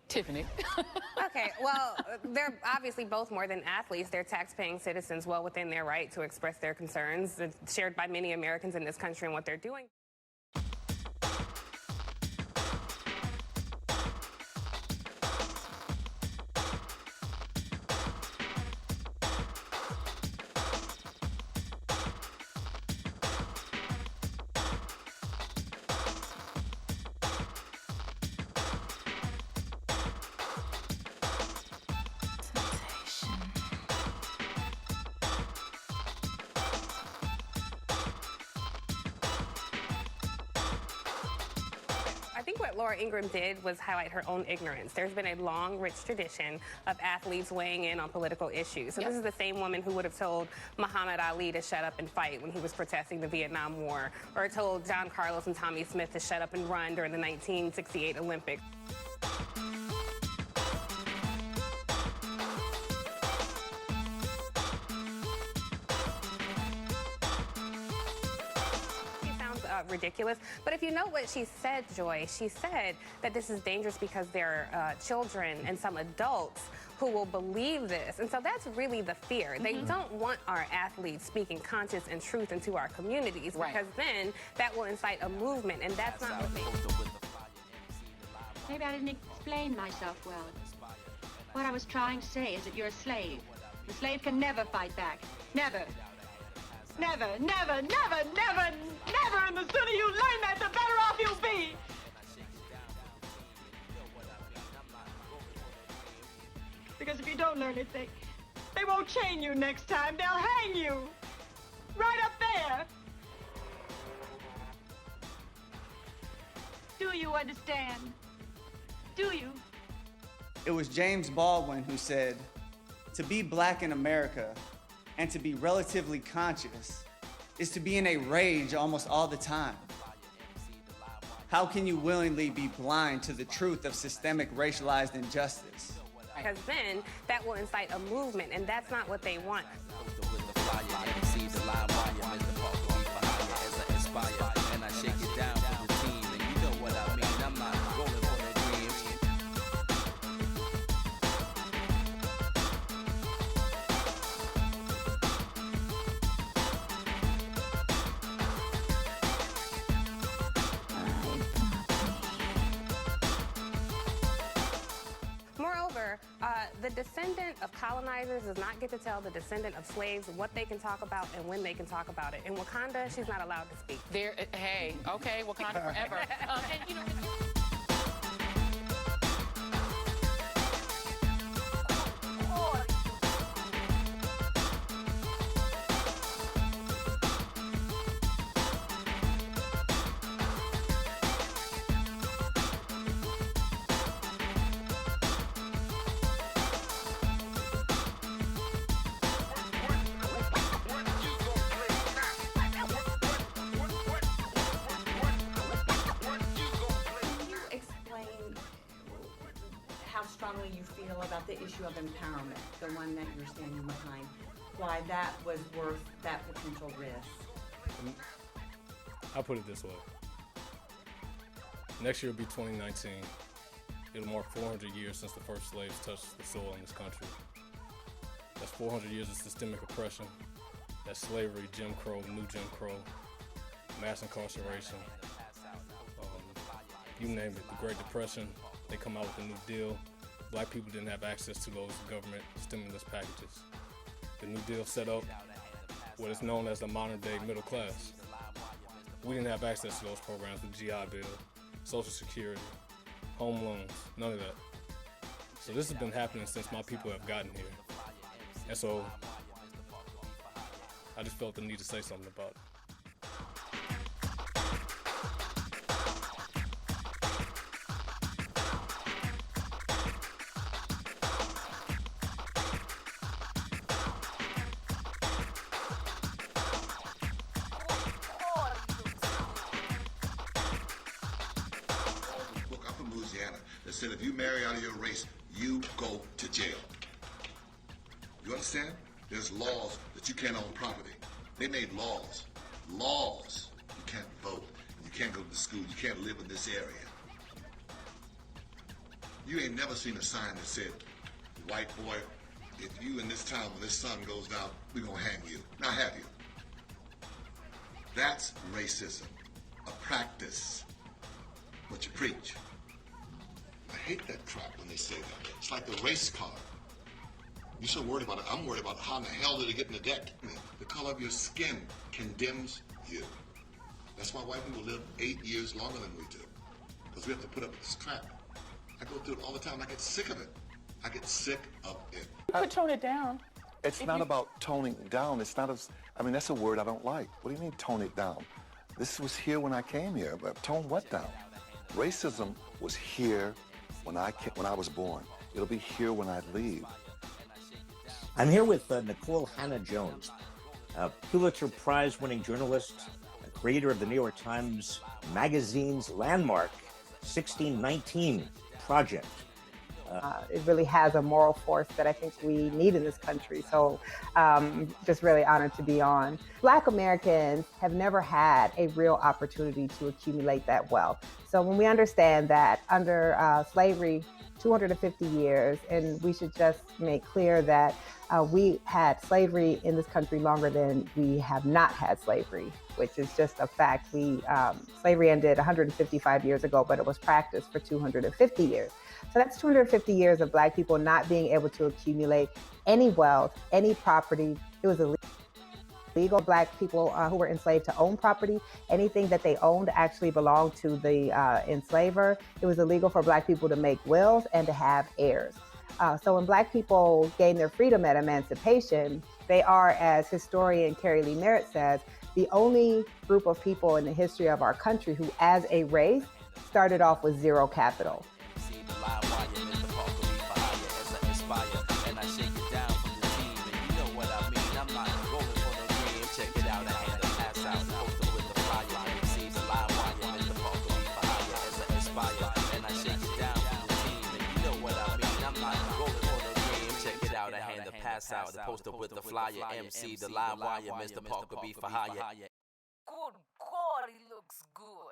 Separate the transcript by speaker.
Speaker 1: Tiffany.
Speaker 2: Okay, well, they're obviously both more than athletes. They're tax-paying citizens well within their right to express their concerns. It's shared by many Americans in this country and what they're doing. I think what Laura Ingraham did was highlight her own ignorance. There's been a long, rich tradition of athletes weighing in on political issues. So This is the same woman who would have told Muhammad Ali to shut up and fight when he was protesting the Vietnam War, or told John Carlos and Tommy Smith to shut up and run during the 1968 Olympics. Ridiculous. But if you know what she said, Joy, she said that this is dangerous because there are children and some adults who will believe this. And so that's really the fear. They don't want our athletes speaking conscience and truth into our communities, because then that will incite a movement, and that's not what they want.
Speaker 3: Maybe I didn't explain myself well. What I was trying to say is that you're a slave. The slave can never fight back. Never. Never, never, never, never, never. And the sooner you learn that, the better off you'll be. Because if you don't learn it, they won't chain you next time. They'll hang you. Right up there. Do you understand? Do you?
Speaker 4: It was James Baldwin who said, "To be black in America and to be relatively conscious is to be in a rage almost all the time. How can you willingly be blind to the truth of systemic racialized injustice?"
Speaker 2: Because then that will incite a movement, and that's not what they want.
Speaker 5: And I shake it down for the team, and you know what I mean. I'm not rolling for no dreams.
Speaker 2: Moreover, the descendant of colonizers does not get to tell the descendant of slaves what they can talk about and when they can talk about it. In Wakanda, she's not allowed to speak.
Speaker 1: Hey, okay, Wakanda forever. And you know.
Speaker 6: How strongly you feel about the issue of empowerment, the one that you're standing behind, why that was worth that potential risk?
Speaker 7: I'll put it this way. Next year will be 2019. It'll mark 400 years since the first slaves touched the soil in this country. That's 400 years of systemic oppression. That's slavery, Jim Crow, new Jim Crow, mass incarceration, you name it, the Great Depression. They come out with a New Deal. Black people didn't have access to those government stimulus packages. The New Deal set up what is known as the modern day middle class. We didn't have access to those programs, the GI Bill, Social Security, home loans, none of that. So this has been happening since my people have gotten here. And so I just felt the need to say something about it.
Speaker 8: That said, if you marry out of your race, you go to jail. You understand? There's laws that you can't own property. They made laws. Laws. You can't vote. You can't go to school. You can't live in this area. You ain't never seen a sign that said, white boy, if you in this town when this sun goes down, we're gonna hang you. Now have you? That's racism, a practice, what you preach. I hate that crap when they say that. It's like the race card. You're so worried about it. I'm worried about how in the hell did it get in the deck? The color of your skin condemns you. That's why white people live 8 years longer than we do. Because we have to put up with this crap. I go through it all the time. I get sick of it. I get sick of it.
Speaker 1: You could tone it down.
Speaker 9: It's not about toning down. It's not I mean, that's a word I don't like. What do you mean tone it down? This was here when I came here, but tone what down? Racism was here when I was born. It'll be here when I leave.
Speaker 10: I'm here with Nicole Hannah-Jones, a Pulitzer Prize-winning journalist, a creator of the New York Times Magazine's landmark 1619 Project.
Speaker 11: It really has a moral force that I think we need in this country. So just really honored to be on. Black Americans have never had a real opportunity to accumulate that wealth. So when we understand that under slavery, 250 years, and we should just make clear that we had slavery in this country longer than we have not had slavery, which is just a fact. Slavery ended 155 years ago, but it was practiced for 250 years. So that's 250 years of Black people not being able to accumulate any wealth, any property. It was illegal. Black people who were enslaved to own property. Anything that they owned actually belonged to the enslaver. It was illegal for Black people to make wills and to have heirs. So when Black people gained their freedom at emancipation, they are, as historian Carrie Lee Merritt says, the only group of people in the history of our country who, as a race, started off with zero capital.
Speaker 5: Pass out, the poster with the flyer, MC, the live wire, Mr. Parker be for hire.
Speaker 12: Good God, he looks good.